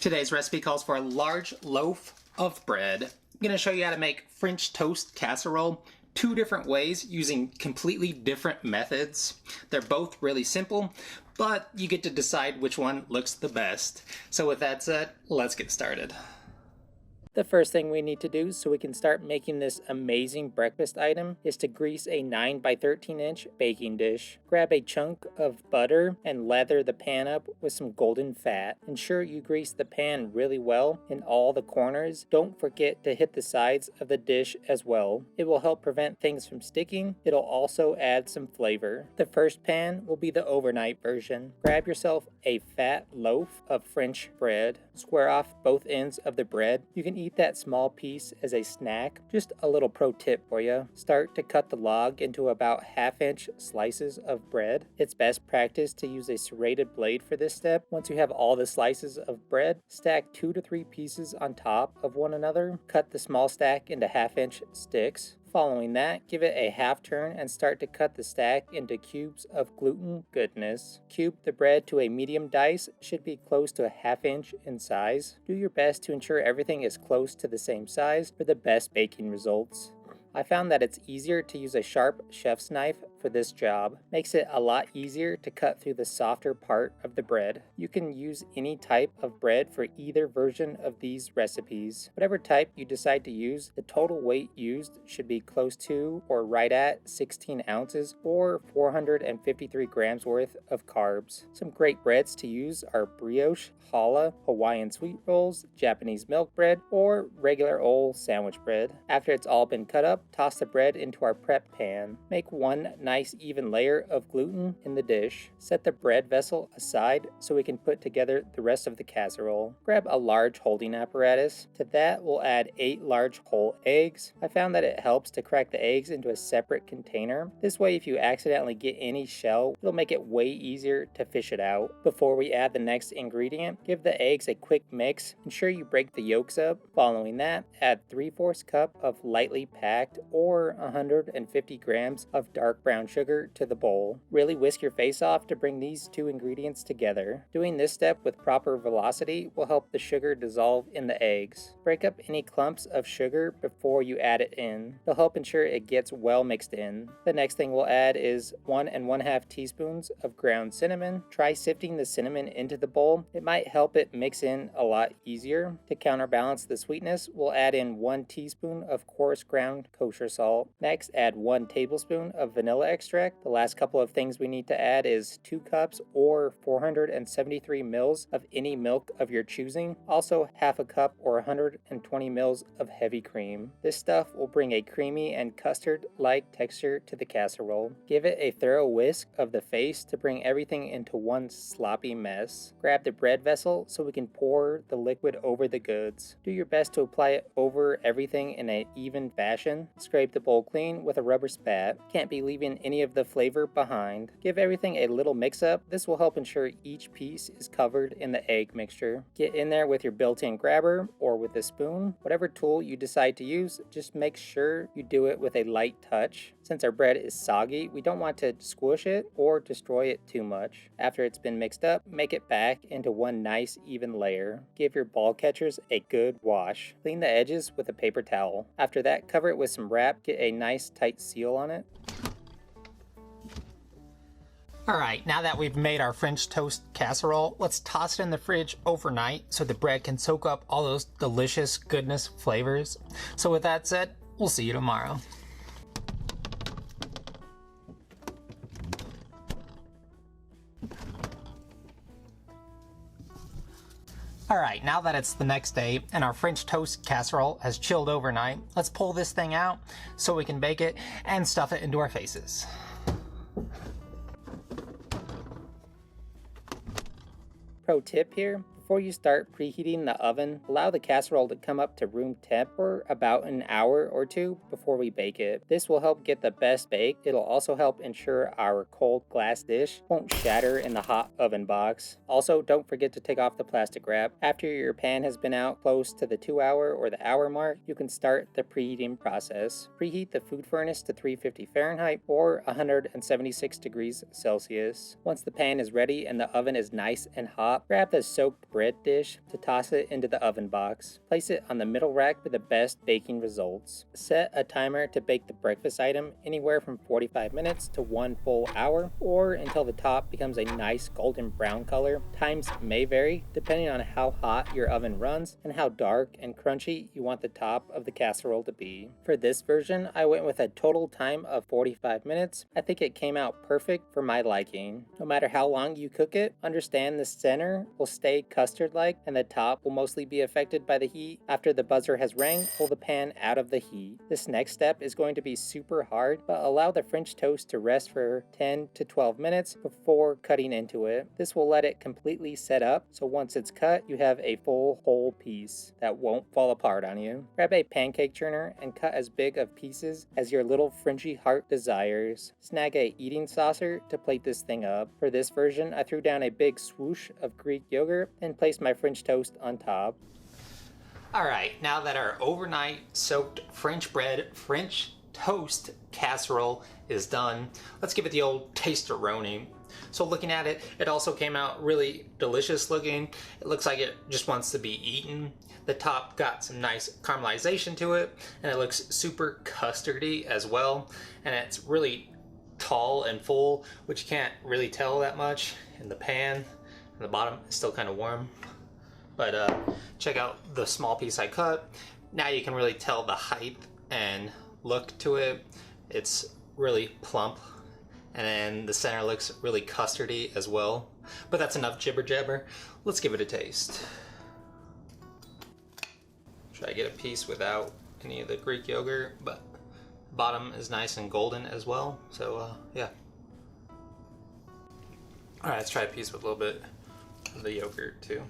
Today's recipe calls for a large loaf of bread. I'm going to show you how to make French toast casserole 2 different ways using completely different methods. They're both really simple, but you get to decide which one looks the best. So with that said, let's get started. The first thing we need to do so we can start making this amazing breakfast item is to grease a 9 by 13 inch baking dish. Grab a chunk of butter and lather the pan up with some golden fat. Ensure you grease the pan really well in all the corners. Don't forget to hit the sides of the dish as well. It will help prevent things from sticking. It'll also add some flavor. The first pan will be the overnight version. Grab yourself a fat loaf of French bread. Square off both ends of the bread. You can eat that small piece as a snack. Just a little pro tip for you. Start to cut the log into about 1/2 inch slices of bread. It's best practice to use a serrated blade for this step. Once you have all the slices of bread, stack 2 to 3 pieces on top of one another. Cut the small stack into 1/2 inch sticks. Following that, give it a half turn and start to cut the stack into cubes of gluten goodness. Cube the bread to a medium dice, should be close to 1/2 inch in size. Do your best to ensure everything is close to the same size for the best baking results. I found that it's easier to use a sharp chef's knife for this job. Makes it a lot easier to cut through the softer part of the bread. You can use any type of bread for either version of these recipes. Whatever type you decide to use, the total weight used should be close to or right at 16 ounces or 453 grams worth of carbs. Some great breads to use are brioche, challah, Hawaiian sweet rolls, Japanese milk bread, or regular old sandwich bread. After it's all been cut up, toss the bread into our prep pan. Make one nice even layer of gluten in the dish. Set the bread vessel aside so we can put together the rest of the casserole. Grab a large holding apparatus. To that, we'll add 8 large whole eggs. I found that it helps to crack the eggs into a separate container. This way, if you accidentally get any shell, it'll make it way easier to fish it out. Before we add the next ingredient, give the eggs a quick mix. Ensure you break the yolks up. Following that, add 3/4 cup of lightly packed or 150 grams of dark brown sugar to the bowl. Really whisk your face off to bring these 2 ingredients together. Doing this step with proper velocity will help the sugar dissolve in the eggs. Break up any clumps of sugar before you add it in. It'll help ensure it gets well mixed in. The next thing we'll add is 1 1/2 teaspoons of ground cinnamon. Try sifting the cinnamon into the bowl. It might help it mix in a lot easier. To counterbalance the sweetness, we'll add in 1 teaspoon of coarse ground kosher salt. Next, add 1 tablespoon of vanilla extract. The last couple of things we need to add is 2 cups or 473 mils of any milk of your choosing. Also, 1/2 cup or 120 mils of heavy cream. This stuff will bring a creamy and custard-like texture to the casserole. Give it a thorough whisk of the face to bring everything into one sloppy mess. Grab the bread vessel so we can pour the liquid over the goods. Do your best to apply it over everything in an even fashion. Scrape the bowl clean with a rubber spat. Can't be leaving any of the flavor behind. Give everything a little mix up. This will help ensure each piece is covered in the egg mixture. Get in there with your built-in grabber or with a spoon. Whatever tool you decide to use, just make sure you do it with a light touch. Since our bread is soggy, we don't want to squish it or destroy it too much. After it's been mixed up, make it back into one nice even layer. Give your ball catchers a good wash. Clean the edges with a paper towel. After that, cover it with some wrap. Get a nice tight seal on it. Alright, now that we've made our French toast casserole, let's toss it in the fridge overnight so the bread can soak up all those delicious goodness flavors. So with that said, we'll see you tomorrow. Alright, now that it's the next day and our French toast casserole has chilled overnight, let's pull this thing out so we can bake it and stuff it into our faces. Pro tip here, before you start preheating the oven, allow the casserole to come up to room temp for about an hour or 2 before we bake it. This will help get the best bake. It'll also help ensure our cold glass dish won't shatter in the hot oven box. Also, don't forget to take off the plastic wrap. After your pan has been out close to the 2-hour or the hour mark, you can start the preheating process. Preheat the food furnace to 350 Fahrenheit or 176 degrees Celsius. Once the pan is ready and the oven is nice and hot, grab the soaked bread bread dish to toss it into the oven box. Place it on the middle rack for the best baking results. Set a timer to bake the breakfast item anywhere from 45 minutes to 1 full hour, or until the top becomes a nice golden brown color. Times may vary depending on how hot your oven runs and how dark and crunchy you want the top of the casserole to be. For this version, I went with a total time of 45 minutes. I think it came out perfect for my liking. No matter how long you cook it, understand the center will stay custard-like and the top will mostly be affected by the heat. After the buzzer has rang, pull the pan out of the heat. This next step is going to be super hard, but allow the French toast to rest for 10 to 12 minutes before cutting into it. This will let it completely set up, so once it's cut, you have a full whole piece that won't fall apart on you. Grab a pancake churner and cut as big of pieces as your little Frenchy heart desires. Snag a eating saucer to plate this thing up. For this version, I threw down a big swoosh of Greek yogurt and placed my French toast on top. Alright, now that our overnight soaked French bread French toast casserole is done, let's give it the old taste-a-roni. So looking at it, it also came out really delicious looking. It looks like it just wants to be eaten. The top got some nice caramelization to it, and it looks super custardy as well. And it's really tall and full, which you can't really tell that much in the pan. And the bottom is still kind of warm. But check out the small piece I cut. Now you can really tell the height and look to it. It's really plump, and then the center looks really custardy as well. But that's enough jibber jabber. Let's give it a taste. Try to get a piece without any of the Greek yogurt, but the bottom is nice and golden as well. So yeah. All right, let's try a piece with a little bit of the yogurt too.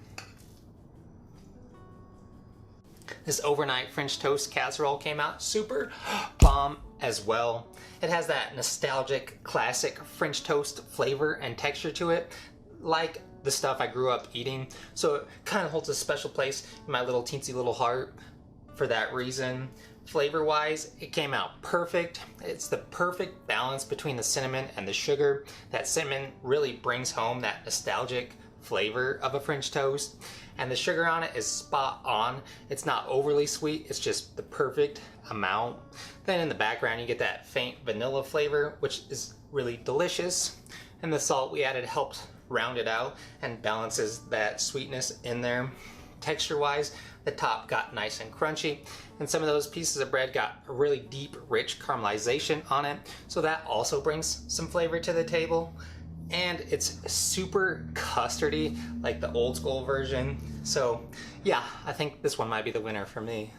This overnight French toast casserole came out super bomb as well. It has that nostalgic, classic French toast flavor and texture to it, like the stuff I grew up eating. So it kind of holds a special place in my little teensy little heart for that reason. Flavor-wise, it came out perfect. It's the perfect balance between the cinnamon and the sugar. That cinnamon really brings home that nostalgic flavor of a French toast, and the sugar on it is spot on. It's not overly sweet, it's just the perfect amount. Then in the background you get that faint vanilla flavor, which is really delicious, and the salt we added helps round it out and balances that sweetness in there. Texture wise, the top got nice and crunchy, and some of those pieces of bread got a really deep, rich caramelization on it, so that also brings some flavor to the table. And it's super custardy, like the old school version. So yeah, I think this one might be the winner for me.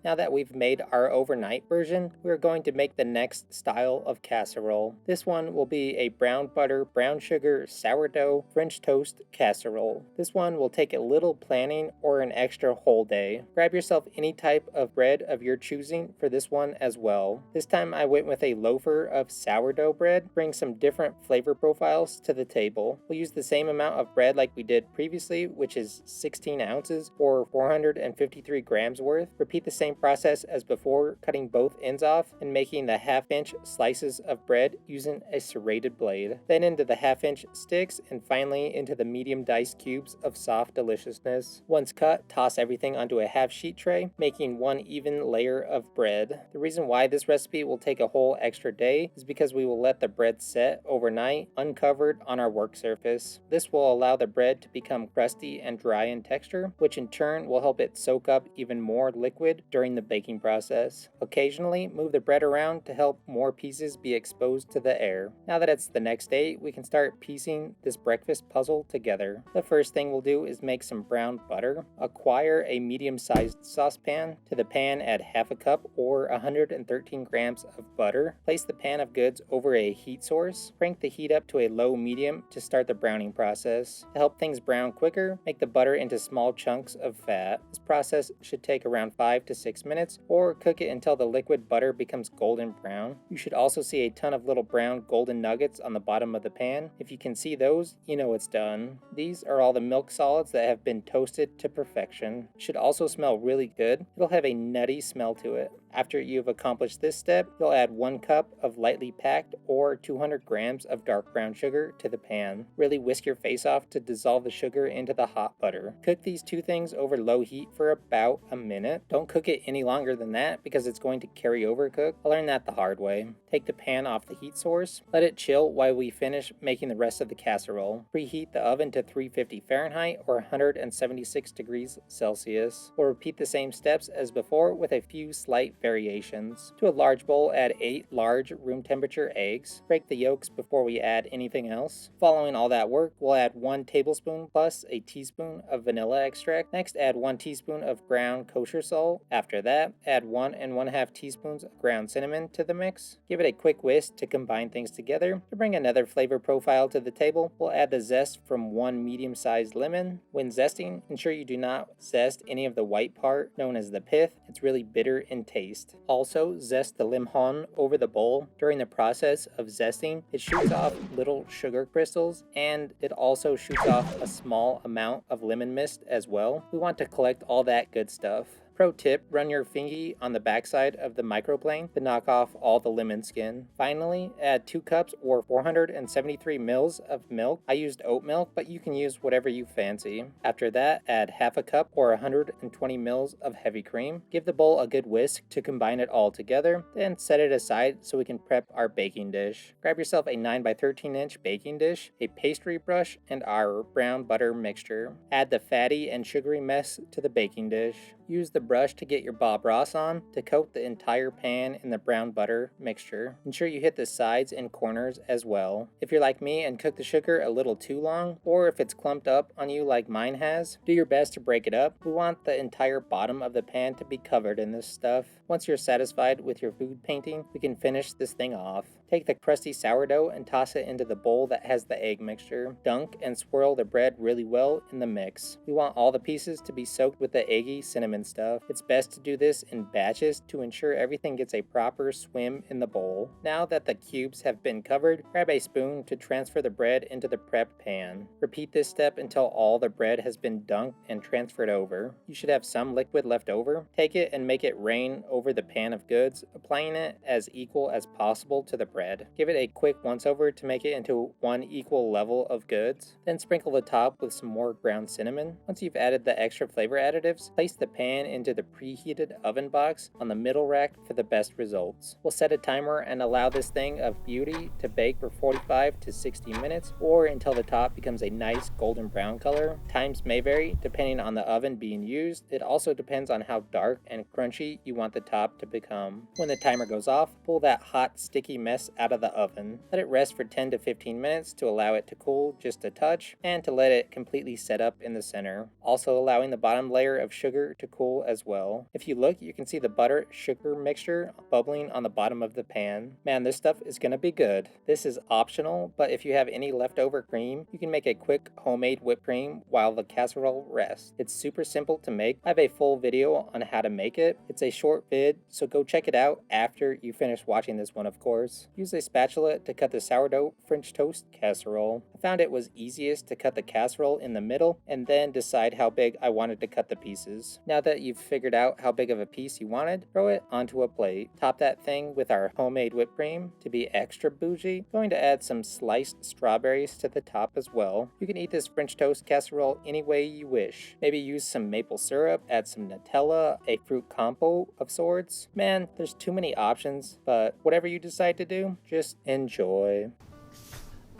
Now that we've made our overnight version, we're going to make the next style of casserole. This one will be a brown butter, brown sugar, sourdough, French toast casserole. This one will take a little planning or an extra whole day. Grab yourself any type of bread of your choosing for this one as well. This time I went with a loafer of sourdough bread. Bring some different flavor profiles to the table. We'll use the same amount of bread like we did previously, which is 16 ounces or 453 grams worth. Repeat the same process as before, cutting both ends off and making the half-inch slices of bread using a serrated blade. Then into the half-inch sticks, and finally into the medium diced cubes of soft deliciousness. Once cut, toss everything onto a half-sheet tray, making one even layer of bread. The reason why this recipe will take a whole extra day is because we will let the bread set overnight, uncovered on our work surface. This will allow the bread to become crusty and dry in texture, which in turn will help it soak up even more liquid during the baking process. Occasionally, move the bread around to help more pieces be exposed to the air. Now that it's the next day, we can start piecing this breakfast puzzle together. The first thing we'll do is make some brown butter. Acquire a medium-sized saucepan. To the pan, add half a cup or 113 grams of butter. Place the pan of goods over a heat source. Crank the heat up to a low-medium to start the browning process. To help things brown quicker, make the butter into small chunks of fat. This process should take around 5 to 6 minutes, or cook it until the liquid butter becomes golden brown. You should also see a ton of little brown golden nuggets on the bottom of the pan. If you can see those, you know it's done. These are all the milk solids that have been toasted to perfection. It should also smell really good. It'll have a nutty smell to it. After you've accomplished this step, you'll add 1 cup of lightly packed or 200 grams of dark brown sugar to the pan. Really whisk your face off to dissolve the sugar into the hot butter. Cook these two things over low heat for about a minute. Don't cook it any longer than that because it's going to carry over cook. I learned that the hard way. Take the pan off the heat source. Let it chill while we finish making the rest of the casserole. Preheat the oven to 350 Fahrenheit or 176 degrees Celsius. We'll repeat the same steps as before with a few slight variations. To a large bowl, add 8 large room temperature eggs. Break the yolks before we add anything else. Following all that work, we'll add 1 tablespoon plus a teaspoon of vanilla extract. Next, add 1 teaspoon of ground kosher salt. After that, add 1 1/2 teaspoons of ground cinnamon to the mix. Give it a quick whisk to combine things together. To bring another flavor profile to the table, we'll add the zest from 1 medium-sized lemon. When zesting, ensure you do not zest any of the white part, known as the pith. It's really bitter in taste. Also, zest the limon over the bowl. During the process of zesting, it shoots off little sugar crystals, and it also shoots off a small amount of lemon mist as well. We want to collect all that good stuff. Pro tip, run your fingy on the backside of the microplane to knock off all the lemon skin. Finally, add 2 cups or 473 mils of milk. I used oat milk, but you can use whatever you fancy. After that, add half a cup or 120 mils of heavy cream. Give the bowl a good whisk to combine it all together, then set it aside so we can prep our baking dish. Grab yourself a 9 by 13 inch baking dish, a pastry brush, and our brown butter mixture. Add the fatty and sugary mess to the baking dish. Use the brush to get your Bob Ross on to coat the entire pan in the brown butter mixture. Ensure you hit the sides and corners as well. If you're like me and cook the sugar a little too long, or if it's clumped up on you like mine has, do your best to break it up. We want the entire bottom of the pan to be covered in this stuff. Once you're satisfied with your food painting, we can finish this thing off. Take the crusty sourdough and toss it into the bowl that has the egg mixture. Dunk and swirl the bread really well in the mix. We want all the pieces to be soaked with the eggy cinnamon stuff. It's best to do this in batches to ensure everything gets a proper swim in the bowl. Now that the cubes have been covered, grab a spoon to transfer the bread into the prepped pan. Repeat this step until all the bread has been dunked and transferred over. You should have some liquid left over. Take it and make it rain over the pan of goods, applying it as equal as possible to the bread. Give it a quick once over to make it into one equal level of goods. Then sprinkle the top with some more ground cinnamon. Once you've added the extra flavor additives, place the pan into the preheated oven box on the middle rack for the best results. We'll set a timer and allow this thing of beauty to bake for 45 to 60 minutes or until the top becomes a nice golden brown color. Times may vary depending on the oven being used. It also depends on how dark and crunchy you want the top to become. When the timer goes off, pull that hot sticky mess out of the oven. Let it rest for 10 to 15 minutes to allow it to cool just a touch and to let it completely set up in the center. Also allowing the bottom layer of sugar to cool as well. If you look, you can see the butter sugar mixture bubbling on the bottom of the pan. Man, this stuff is gonna be good. This is optional, but if you have any leftover cream, you can make a quick homemade whipped cream while the casserole rests. It's super simple to make. I have a full video on how to make it. It's a short vid, so go check it out after you finish watching this one, of course. Use a spatula to cut the sourdough French toast casserole. I found it was easiest to cut the casserole in the middle and then decide how big I wanted to cut the pieces. Now that you've figured out how big of a piece you wanted, throw it onto a plate. Top that thing with our homemade whipped cream. To be extra bougie, going to add some sliced strawberries to the top as well. You can eat this French toast casserole any way you wish. Maybe use some maple syrup, add some Nutella, a fruit compote of sorts. Man, there's too many options, but whatever you decide to do, just enjoy.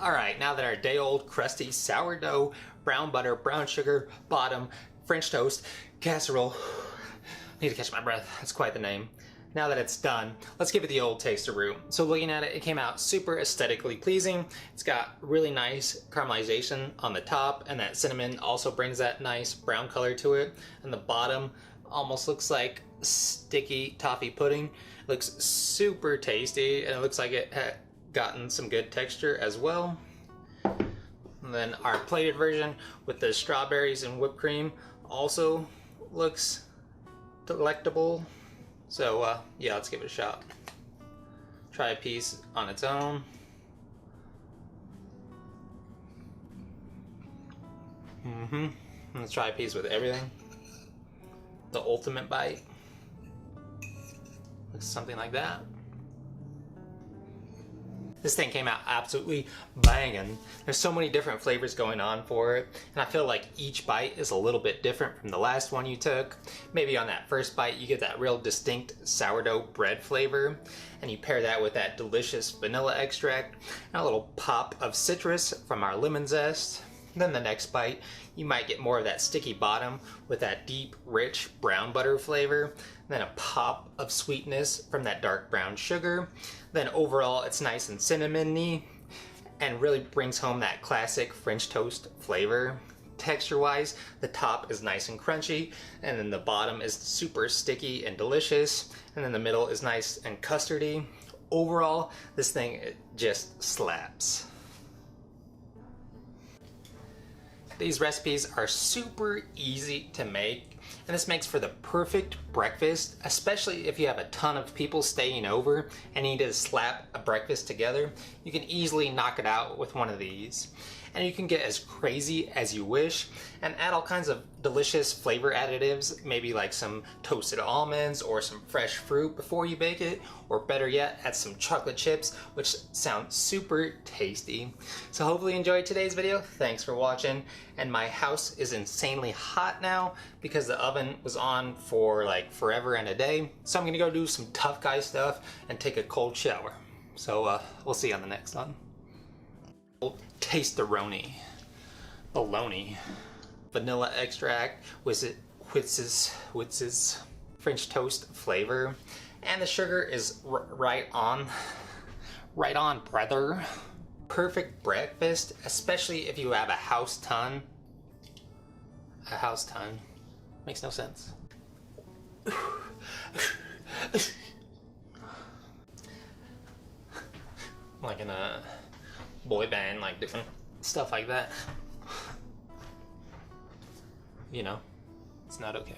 Alright, now that our day-old crusty sourdough, brown butter, brown sugar, bottom, French toast, casserole, I need to catch my breath, that's quite the name. Now that it's done, let's give it the old taste-a-roo. So looking at it, it came out super aesthetically pleasing. It's got really nice caramelization on the top, and that cinnamon also brings that nice brown color to it. And the bottom almost looks like sticky toffee pudding. It looks super tasty, and it looks like it had gotten some good texture as well. And then our plated version with the strawberries and whipped cream also looks delectable. So yeah, let's give it a shot. Try a piece on its own. Let's try a piece with everything. The ultimate bite. Looks something like that. This thing came out absolutely banging. There's so many different flavors going on for it, and I feel like each bite is a little bit different from the last one you took. Maybe on that first bite you get that real distinct sourdough bread flavor, and you pair that with that delicious vanilla extract and a little pop of citrus from our lemon zest. Then the next bite you might get more of that sticky bottom with that deep, rich brown butter flavor, then a pop of sweetness from that dark brown sugar. Then overall it's nice and cinnamony and really brings home that classic French toast flavor. Texture wise, the top is nice and crunchy, and then the bottom is super sticky and delicious, and then the middle is nice and custardy. Overall, this thing, it just slaps. These recipes are super easy to make, and this makes for the perfect breakfast, especially if you have a ton of people staying over and you need to slap a breakfast together. You can easily knock it out with one of these. And you can get as crazy as you wish and add all kinds of delicious flavor additives, maybe like some toasted almonds or some fresh fruit before you bake it, or better yet, add some chocolate chips, which sound super tasty. So hopefully you enjoyed today's video. Thanks for watching. And my house is insanely hot now because the oven was on for like forever and a day. So I'm gonna go do some tough guy stuff and take a cold shower. So we'll see you on the next one. Taste-a-roni. Bologna. Vanilla extract with its French toast flavor. And the sugar is right on. Right on, brother. Perfect breakfast, especially if you have a house ton. A house ton. Makes no sense. Like in a boy band, like different stuff like that. You know, it's not okay.